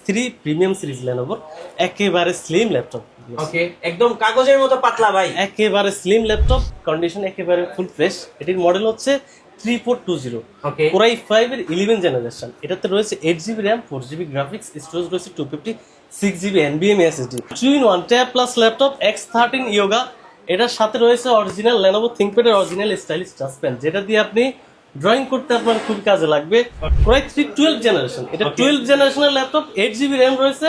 X3 premium series Lenovo একেবারে slim laptop. ওকে, একদম কাগজের মতো পাতলা ভাই। একেবারে স্লিম ল্যাপটপ, কন্ডিশন একেবারে ফুল ফ্রেশ। এটির মডেল হচ্ছে 3420। ওকে, Core i5 এর 11 জেনারেশন। এটাতে রয়েছে 8GB RAM, 4GB graphics, storage রয়েছে 256GB NVMe SSD। 2-in-1 tab plus laptop X13 Yoga। এটার সাথে রয়েছে অরিজিনাল Lenovo ThinkPad এর অরিজিনাল স্টাইলিশ টাচ পেন, যেটা দিয়ে আপনি ড্রয়িং করতে আপনার খুব কাজে লাগবে। Core i3 12 generation. এটা 12 জেনারেশনের ল্যাপটপ, 8GB RAM রয়েছে,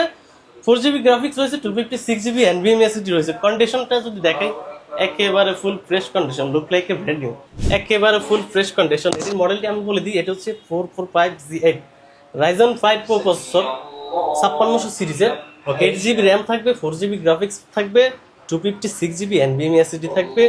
4GB গ্রাফিক্স রয়েছে, 256GB NVMe SSD রয়েছে। কন্ডিশনটা যদি দেখাই, একেবারে full fresh condition, look like a brand new. একেবারে ফুল ফ্রেশ কন্ডিশন। এটির মডেলটি আমি বলে দিই, এটা হচ্ছে 445Z8 Ryzen 5 Pro প্রসেসর, 5600 সিরিজের। 8GB RAM থাকবে, 4GB গ্রাফিক্স থাকবে, 256GB NVMe SSD থাকবে।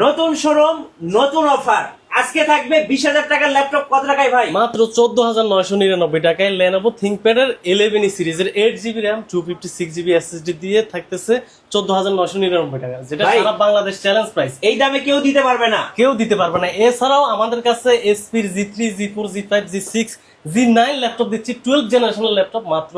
নতুন শোরুম, নতুন অফার। আজকে থাকবে 20,000 টাকার ল্যাপটপ কত টাকায় ভাই? মাত্র 14,999 টাকায় Lenovo ThinkPad এর 11 সিরিজের 8GB RAM, 256GB SSD দিয়ে থাকতেছে 14,999 টাকা, যেটা ভাই, সারা বাংলাদেশ চ্যালেঞ্জ প্রাইস। এই দামে কেউ দিতে পারবে না, কেউ দিতে পারবে না। এছাড়াও আমাদের কাছে SP G3, G4, G5, G6, G9 laptop দিচ্ছি, 12 জেনারেশনের ল্যাপটপ মাত্র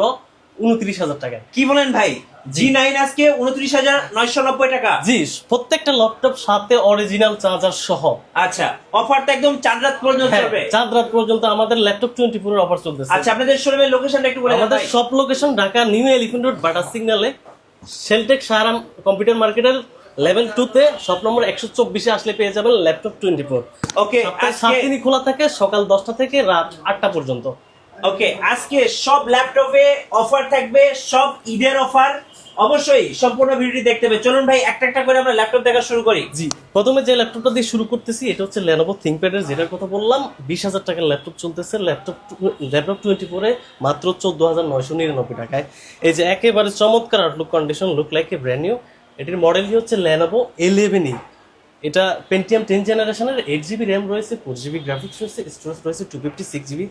29,000 টাকায়। কি বলেন ভাই? G9 আজকে 29,990 টাকা। জি, প্রত্যেকটা ল্যাপটপ সাথে অরিজিনাল চার্জার সহ। আচ্ছা, অফারটা একদম 4 রাত পর্যন্ত হ্যাঁ, চলবে। 4 রাত পর্যন্ত আমাদের ল্যাপটপ 24 এর অফার চলতেছে। আচ্ছা, আপনাদের শোরুমের লোকেশনটা একটু বলে দেন আমাদের ভাই। সব location Dhaka new elephant road, বাটার সিগন্যালে, শেলটেক সাহারাম কম্পিউটার মার্কেটের লেভেল 2 তে শপ নম্বর 124 এ আসলে পেয়ে যাবেন ল্যাপটপ 24। ওকে, সপ্তাহে 7 আজকে দিনই খোলা থাকে, সকাল 10টা থেকে রাত 8টা পর্যন্ত। ওকে, আজকে সব ল্যাপটপে অফার থাকবে, সব ঈদের অফার। অবশ্যই সম্পূর্ণ ভিডিওটি দেখতে হবে। চলুন ভাই, একটা একটা করে আমরা ল্যাপটপ দেখা শুরু করি। জি, প্রথমে যে ল্যাপটপটা দিয়ে শুরু করতেছি, এটা হচ্ছে Lenovo ThinkPad এর, যেটার কথা বললাম। 20,000 টাকার ল্যাপটপ চলতেছে, ল্যাপটপ 24 এ মাত্র 14,999 টাকায়। এই যে একেবারে চমৎকার Outlook condition, look like a brand new. এটির মডেলটি হচ্ছে Lenovo 11E। এটা Pentium 10 জেনারেশনের, 8GB RAM রয়েছে, 4GB গ্রাফিক্স রয়েছে, স্টোরেজ রয়েছে 256GB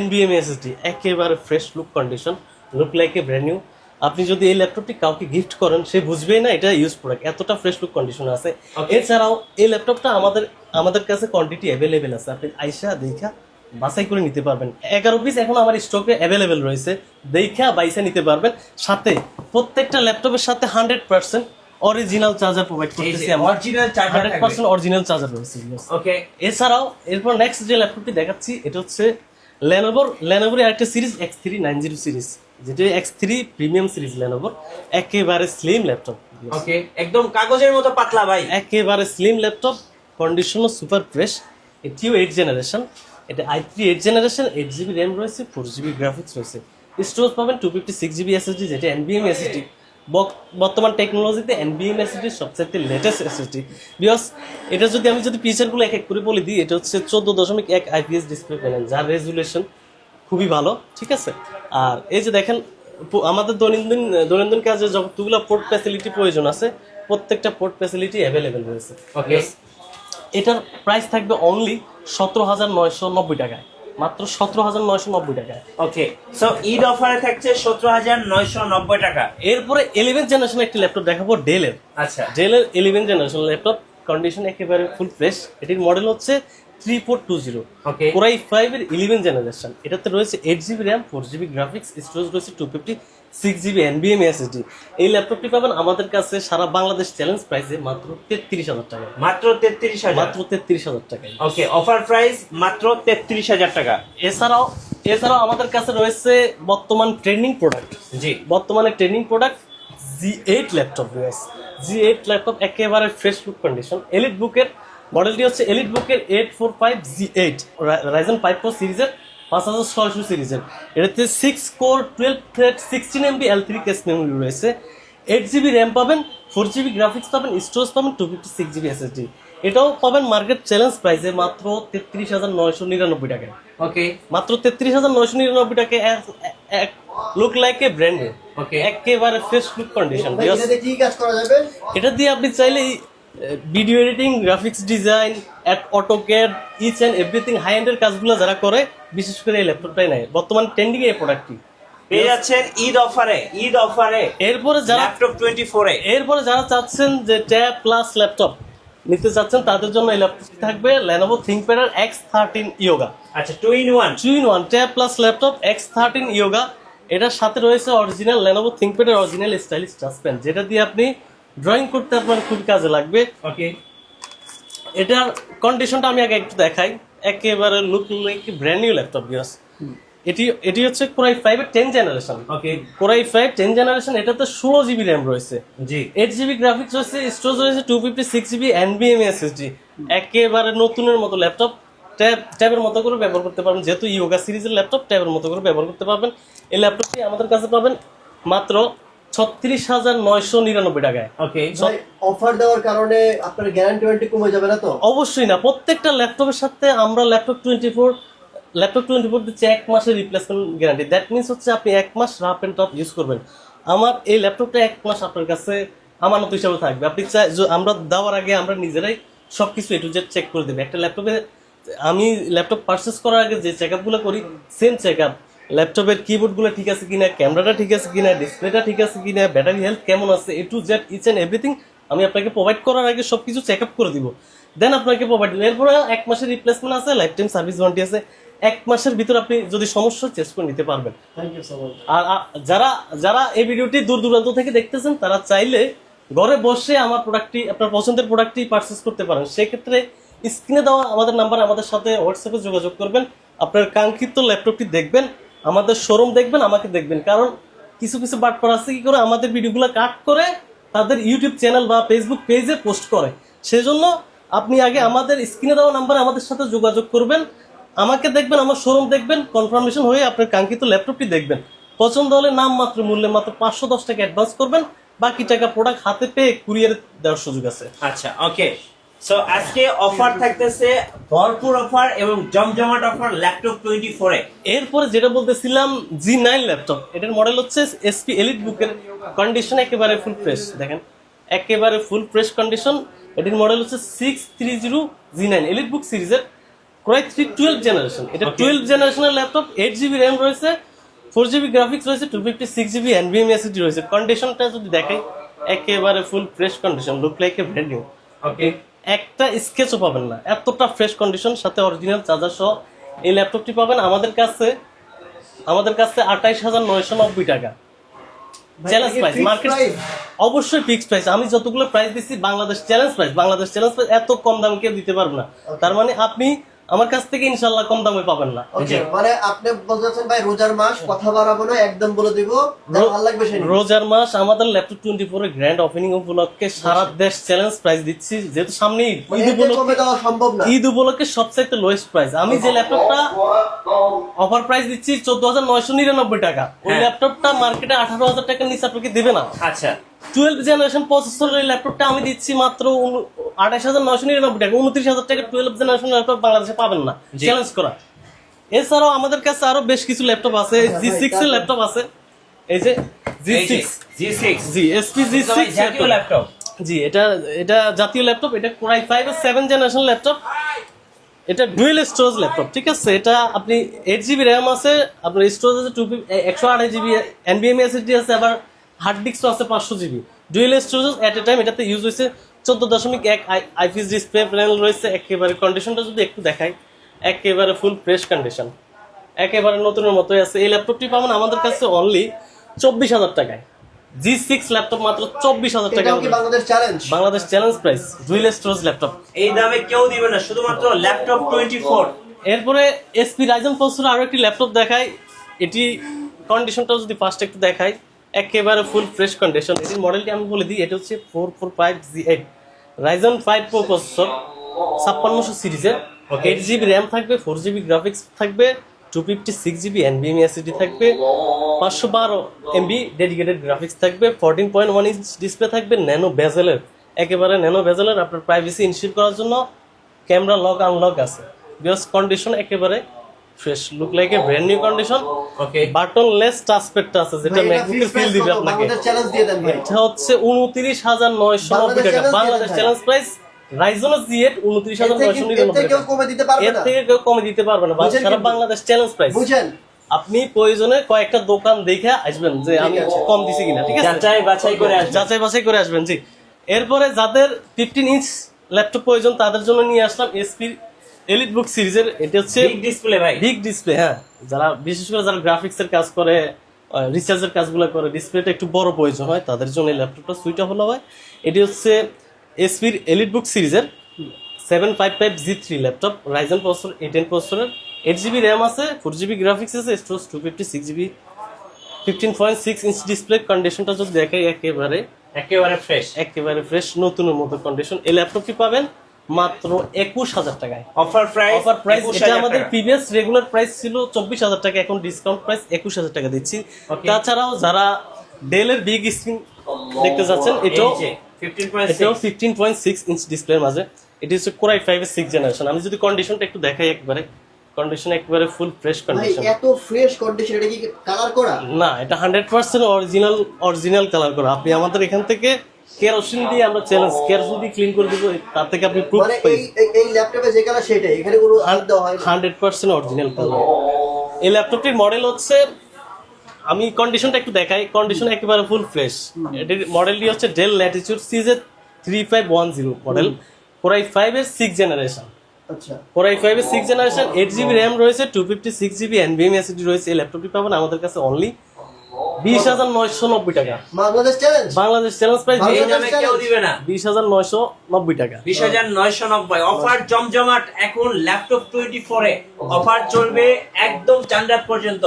NVMe SSD। একেবারে fresh look condition, look like a brand new. আপনি যদি এই ল্যাপটপটি কাউকে গিফট করেন, সে বুঝবেই না এটা ইউজ প্রোডাক্ট, এতটা ফ্রেশ লুক কন্ডিশন আছে। এছাড়াও এই ল্যাপটপটা আমাদের কাছে কোয়ান্টিটি অ্যাভেলেবেল আছে, আপনি আইসা দেখা বাছাই করে নিতে পারবেন। 11 পিস এখন আমার স্টকে অ্যাভেলেবেল রয়েছে, দেখা বাইসা নিতে পারবেন। সাথে প্রত্যেকটা ল্যাপটপের সাথে 100% অরিজিনাল চার্জার প্রোভাইড করতেছি আমরা। অরিজিনাল চার্জার 100% অরিজিনাল চার্জার রয়েছে। ওকে, এছাড়াও এরপর নেক্সট যে ল্যাপটপটি দেখাচ্ছি, এটা হচ্ছে Lenovoর আরেকটা সিরিজ X390 সিরিজ, যেটা X3 প্রিমিয়াম সিরিজ Lenovo একেবারে স্লিম ল্যাপটপ। ওকে, একদম কাগজের মতো পাতলা ভাই। একেবারে স্লিম ল্যাপটপ, কন্ডিশনও সুপার ফ্রেশ। এটিও 8 জেনারেশন। এটা i3 8 জেনারেশন, 8GB RAM রয়েছে, 4GB গ্রাফিক্স রয়েছে, স্টোরেজ পাবেন 256GB SSD, যেটা NVMe SSD। বর্তমান টেকনোলজিতে NVMe SSD সবচেয়ে লেটেস্ট SSD। বিকজ এটা আমি যদি ফিচারগুলো এক এক করে বলে দিই, এটা হচ্ছে 14.1 IPS ডিসপ্লে প্যানেল, যার রেজুলেশন খুবই ভালো, ঠিক আছে। আর এই যে দেখেন, আমাদের দৈনন্দিন কাজে যতগুলো পোর্ট ফ্যাসিলিটি প্রয়োজন আছে, প্রত্যেকটা পোর্ট ফ্যাসিলিটি অ্যাভেলেবেল রয়েছে। ওকে, এটার প্রাইস থাকবে অনলি 17,990 টাকায়, মাত্র 17,990 টাকায়। ওকে, সো ঈদ অফারে থাকছে 17,990 টাকা। এরপরে 11 জেনারেশন একটি ল্যাপটপ দেখাবো, ডেলের। আচ্ছা, ডেলের 11 জেনারেশন ল্যাপটপ, কন্ডিশন একেবারে ফুল ফ্রেশ। এটির মডেল হচ্ছে 3420। ওকে, Core i5 এর 11 জেনারেশন। এটাতে রয়েছে 8GB RAM, 4GB graphics, storage রয়েছে 256GB NVMe SSD। এই ল্যাপটপটি পাবেন আমাদের কাছে সারা বাংলাদেশ চ্যালেঞ্জ প্রাইসে মাত্র 33,000 টাকায়। মাত্র 33,000। মাত্র 33,000 টাকায়। ওকে, অফার প্রাইস মাত্র 33,000 টাকা। এছাড়াও আমাদের কাছে রয়েছে বর্তমানে ট্রেন্ডিং প্রোডাক্ট G8 ল্যাপটপ রয়েছে। G8 ল্যাপটপ একেবারে ফ্রেশ লুক কন্ডিশন। এলিট বুকের মডেলটি হচ্ছে এলিট বুকের 845Z8 Ryzen 5 Pro সিরিজের, 5600 সিরিজের। এটাতে 6 core 12 thread 16MB L3 case memory রয়েছে, 8GB RAM পাবেন, 4GB গ্রাফিক্স পাবেন, স্টোরেজ পাবেন 256GB SSD। এটাও পাবেন মার্কেট চ্যালেঞ্জ প্রাইসে মাত্র 33,999 টাকায়। ওকে, মাত্র 33,999 টাকায়। Look like a brand. Okay, একেবারে ফ্রেশ লুক কন্ডিশন। কি কাজ করা যাবে? এটা দিয়ে আপনি চাইলে video editing, graphics design, AutoCAD, each and everything high এন্ডের কাজগুলো যারা করে, বিশেষ করে এই ল্যাপটপটাই নেয় বর্তমান ট্রেন্ডিং এই প্রোডাক্টটি পেয়ে যাচ্ছেন ঈদ অফারে। এরপরে যারা ল্যাপটপ 24 এরপরে যারা চাচ্ছেন যে ট্যাব প্লাস ল্যাপটপ নিতে চাচ্ছেন, তাদের জন্য এই ল্যাপটপ থাকবে Lenovo ThinkPad এর X13 Yoga। আচ্ছা, 2-in-1 tab plus laptop X13 Yoga। এটার সাথে রয়েছে অরিজিনাল Lenovo ThinkPad এর অরিজিনাল স্টাইলিশ টাচ পেন, যেটা দিয়ে আপনি ড্রয়িং করতে আপনার খুব কাজে লাগবে। ওকে, এটার কন্ডিশনটা আমি আগে একটু দেখাই। একেবারে look like brand new laptop viewers. এটি হচ্ছে Core i5 এর 10 জেনারেশন। ওকে, Core i5 10 জেনারেশন, এটাতে 16 জিবি র্যাম রয়েছে, জি 8 জিবি গ্রাফিক্স রয়েছে, স্টোরেজ রয়েছে 256 জিবি NVMe SSD। একেবারে নতুনের মতো ল্যাপটপ, ট্যাবের মতো করে ব্যবহার করতে পারবেন, যেহেতু ইয়োগা সিরিজের ল্যাপটপ ট্যাবের মতো করে ব্যবহার করতে পারবেন। এই ল্যাপটপটি আমাদের কাছে পাবেন মাত্র 36,999 টাকায়। ওকে, ভাই অফার দেওয়ার কারণে আপনার গ্যারান্টি ওয়ারেন্টি কমে যাবে না তো? অবশ্যই না, প্রত্যেকটা ল্যাপটপের সাথে আমরা ল্যাপটপ 24 দিচ্ছে 1 মাসের রিপ্লেসমেন্ট গ্যারান্টি। দ্যাট মিনস হচ্ছে আপনি 1 মাস রাফ এন্ড টাফ ইউজ করবেন, আমার এই ল্যাপটপটা 1 মাস আপনার কাছে আমানত হিসাবে থাকবে। আপনি আমরা দেওয়ার আগে আমরা নিজেরাই সবকিছু A to Z চেক করে দেবে। একটা ল্যাপটপে আমি ল্যাপটপ পারচেস করার আগে যে চেক আপগুলো করি, সেম চেক আপ ল্যাপটপের কিবোর্ডগুলো ঠিক আছে কিনা, ক্যামেরাটা ঠিক আছে কিনা, ডিসপ্লেটা ঠিক আছে কিনা, ব্যাটারি হেলথ কেমন আছে, A to Z each and everything আমি আপনাকে প্রোভাইড করার আগে সবকিছু চেক আপ করে দিব, দেন আপনাকে প্রোভাইড দিব। এরপরে 1 মাসের রিপ্লেসমেন্ট আছে, লাইফ টাইম সার্ভিস ওয়ারেন্টি আছে। 1 মাসের ভিতর আপনি যদি সমস্যা চেঞ্জ করে নিতে পারবেন। Thank you so much. আর যারা এই ভিডিওটি দূর দূরান্ত থেকে দেখতেছেন, তারা চাইলে ঘরে বসে আমার প্রোডাক্টটি, আপনার পছন্দের প্রোডাক্টটি পারচেস করতে পারেন। সেক্ষেত্রে স্ক্রিনে দেওয়া আমাদের নাম্বার, আমাদের সাথে হোয়াটসঅ্যাপে যোগাযোগ করবেন, আপনার কাঙ্ক্ষিত ল্যাপটপটি দেখবেন, আমাদের শোরুম দেখবেন, আমাকে দেখবেন। কারণ কিছু কিছু বাটপার আছে কি করে আমাদের ভিডিওগুলো কাট করে তাদের ইউটিউব চ্যানেল বা ফেসবুক পেজে পোস্ট করে। সেজন্য আপনি আগে আমাদের স্ক্রিনে দেওয়া নাম্বারে আমাদের সাথে যোগাযোগ করবেন, আমাকে দেখবেন, আমার শোরুম দেখবেন, কনফার্মেশন হয়ে আপনার কাঙ্ক্ষিত ল্যাপটপটি দেখবেন। পছন্দ হলে নাম মাত্র মূল্যে মাত্র 510 টাকা অ্যাডভান্স করবেন, বাকি টাকা প্রোডাক্ট হাতে পেয়ে কুরিয়ারে দেওয়ার সুযোগ আছে। আচ্ছা, ওকে। সো আজকে অফার থাকতেছে, ভরপুর অফার এবং জমজমাট অফার ল্যাপটপ 24 এ। এরপরে যেটা বলতেছিলাম, G9 ল্যাপটপ, এটার মডেল হচ্ছে SP এলিট বুকের, কন্ডিশন একেবারে ফুল ফ্রেশ, দেখেন একেবারে ফুল ফ্রেশ কন্ডিশন। এটির মডেল হচ্ছে 630 G9 এলিট বুক সিরিজের Core i3 12 জেনারেশন। এটা 12 জেনারেশনের ল্যাপটপ, 8 জিবি র্যাম রয়েছে, 4 জিবি গ্রাফিক্স রয়েছে, 256 জিবি NVMe SSD রয়েছে। কন্ডিশনটা যদি দেখাই, একেবারে full fresh condition, look like a brand new. Okay, একটা স্কেচও পাবেন না, এতটা ফ্রেশ কন্ডিশন, সাথে অরিজিনাল চার্জার সহ এই ল্যাপটপটি পাবেন আমাদের কাছে 28,990 টাকা চ্যালেঞ্জ প্রাইস। মার্কেট অবশ্যই ফিক্সড প্রাইস, আমি যতগুলো প্রাইস দিচ্ছি বাংলাদেশ চ্যালেঞ্জ প্রাইস, এত কম দামে কেউ দিতে পারবে না। তার মানে আপনি আমার কাছ থেকে ইনশাল্লাহ কম দামে পাবেন না। ওকে, মানে আপনি বলতেছেন ভাই রোজার মাস, কথা বাড়াবো না, একদম বলে দিব, যা ভালো লাগবে সেই নিন। রোজার মাস আমাদের ল্যাপটপ 24 এর গ্র্যান্ড ওপেনিং উপলক্ষে সারা দেশ চ্যালেঞ্জ প্রাইস দিচ্ছি, যেহেতু সামনে মানে ঈদ এর থেকে কমে উপলক্ষে, দেওয়া সম্ভব না। ঈদ উপলক্ষে সবচাইতে লোয়েস্ট প্রাইস। আমি যে ল্যাপটপটা অফার প্রাইস দিচ্ছি 14,999 টাকা, ওই হ্যাঁ। ল্যাপটপটা মার্কেটে 18,000 টাকার নিচে আপনাকে দেবে না। আচ্ছা, 12 জেনারেশন প্রসেসরের এই ল্যাপটপটা আমি দিচ্ছি মাত্র 28,999 টাকা। 29,000 টাকা 12 জেনারেশন ল্যাপটপ বাংলাদেশে পাবেন না, জি। চ্যালেঞ্জ করা। এছাড়াও আমাদের কাছে আরো বেশ কিছু ল্যাপটপ আছে, G6 এর ল্যাপটপ আছে, এই যে G6 G6 জি SP G6 জাতীয় ল্যাপটপ। জি, এটা জাতীয় ল্যাপটপ, এটা Core i5 এর 7 জেনারেশন ল্যাপটপ, এটা ডুয়েল স্টোরেজ ল্যাপটপ, ঠিক আছে। এটা আপনি 8 জিবি র্যাম আছে, আপনার স্টোরেজ আছে 128 জিবি NVMe SSD আছে, আবার হার্ড ডিস্কও আছে 500 জিবি। ডুয়েল স্টোরেজ এট এ টাইম এটাতে ইউজ হয়েছে 14.1 IPS ডিসপ্লে প্যানেল রয়েছে। একেবারে কন্ডিশনটা যদি একটু দেখাই, একেবারে ফুল ফ্রেশ কন্ডিশন, একেবারে নতুনের মতোই আছে। এই ল্যাপটপটি পাবেন আমাদের কাছে অনলি 24,000 টাকায়। G6 ল্যাপটপ মাত্র 24,000 টাকা, এটাও কি Bangladesh challenge? Bangladesh challenge price, dual storage laptop. এই দামে কেউ দিবে না, শুধুমাত্র ল্যাপটপ 24। এরপরে SP Ryzen প্রসেসর আরো একটি ল্যাপটপ দেখাই, এটি কন্ডিশনটা যদি ফার্স্ট একটু দেখাই, একেবারে ফুল ফ্রেশ কন্ডিশন। এটির মডেলটি আমি বলে দিই, এটা হচ্ছে 445Z8 Ryzen 5 Pro প্রসেসর, 5600 সিরিজের, 8 জিবি র্যাম থাকবে, 4 জিবি গ্রাফিক্স থাকবে, 256 জিবি NVMe SSD থাকবে, 512 MB ডেডিকেটেড গ্রাফিক্স থাকবে, 14.1 ইঞ্চ ডিসপ্লে থাকবে, ন্যানো বেজেলের, একেবারে ন্যানো বেজেলের, আপনার প্রাইভেসি ইনশিওর করার জন্য ক্যামেরা লক আনলক আছে। বিকজ কন্ডিশন একেবারে fresh, look like a brand new condition. Okay, buttonless টাচপ্যাডটা আছে, যেটা ভাই, এটা ম্যাকবুকের fixed ফিল price দিবে কত? আপনাকে। বাংলাদেশ চ্যালেঞ্জ দিয়ে দেন ভাই। এটা হচ্ছে 29,990 টাকা, Bangladesh Bangladesh challenge challenge price. Ryzen Z8 এর থেকে 29,999 কেউ টাকা। কমে দিতে পারবে এর না, থেকে কেউ কমে দিতে পারবে না, বুঝেন সারা কিন্তু? Bangladesh challenge price. বুঝেন? আপনি প্রয়োজনে কয়েকটা দোকান দেখে আসবেন যে আমি ঠিক আছে। কম দিছি কিনা, ঠিক আছে, যাচাই বাছাই করে আসবে। যাচাই বাছাই করে আসবেন। জি, এরপরে যাদের 15 ইঞ্চ ল্যাপটপ প্রয়োজন তাদের জন্য নিয়ে আসলাম SP এলিট বুক সিরিজের। এটা হচ্ছে বিগ ডিসপ্লে ভাই। বিগ ডিসপ্লে, হ্যাঁ, যারা বিশেষ করে যারা গ্রাফিক্সের কাজ করে, রিচার্জের কাজগুলো করে, ডিসপ্লেটা একটু বড় প্রয়োজন হয়, তাদের জন্য এই ল্যাপটপটা সুইটেবল হয়। এটি হচ্ছে এসপির এলিটবুক সিরিজের 755G3 laptop, Ryzen processor A10 প্রসেসরের, 8GB র্যাম আছে, 4GB গ্রাফিক্স আছে, স্টোরেজ 256GB, 15.6 ইঞ্চ ডিসপ্লে। কন্ডিশনটা যদি দেখাই একেবারে ফ্রেশ নতুনের মতো কন্ডিশন। এই ল্যাপটপটি পাবেন মাত্র 21,000 টাকায়। অফার প্রাইস এটা আমাদের প্রিভিয়াস রেগুলার প্রাইস ছিল 24,000 টাকা, এখন ডিসকাউন্ট প্রাইস 21,000 টাকা দিচ্ছি। তাছাড়াও যারা ডেলের বিগ স্ক্রিন দেখতে যাচ্ছেন, এটাও 15.6 ইঞ্চ ডিসপ্লের মাঝে। এটি হচ্ছে Core i5 এর 6th জেনারেশন। আমি যদি কন্ডিশনটা একটু দেখাই, কন্ডিশন একেবারে ফুল ফ্রেশ ভাই কন্ডিশন। এত ফ্রেশ কন্ডিশন, এটা কি কালার করা? না, এটা 100% অরিজিনাল কালার করা। আপনি আমাদের এখান থেকে কেরোসিন দিয়ে আমরা চ্যালেঞ্জ, কেরোসিন দিয়ে ক্লিন করে দিব, তার থেকে আপনি প্রুফ মানে পাবেন। এই ল্যাপটপে যে কালার সেটাই, এখানে কোনো হাত দেওয়া হয় না? 100% অরিজিনাল কালার। এই ল্যাপটপটির মডেল হচ্ছে, আমি কন্ডিশনটা একটু দেখাই, কন্ডিশন একেবারে ফুল ফ্রেশ। এটির মডেলটি হচ্ছে del Latitude CZ3510 model, Core i5 এর 6th জেনারেশন। আচ্ছা, Core i5 এর 6th জেনারেশন, 8GB র্যাম রয়েছে, 256GB NVMe SSD রয়েছে। এই ল্যাপটপটি পাবেন আমাদের কাছে অনলি 20,990 টাকা। Bangladesh challenge, Bangladesh challenge price এই দামে কেউ দিবে না। 20,990 টাকা। 20,990 অফার জমজমাট। এখন ল্যাপটপ 24 এ অফার চলবে একদম চাঁদ রাত পর্যন্ত।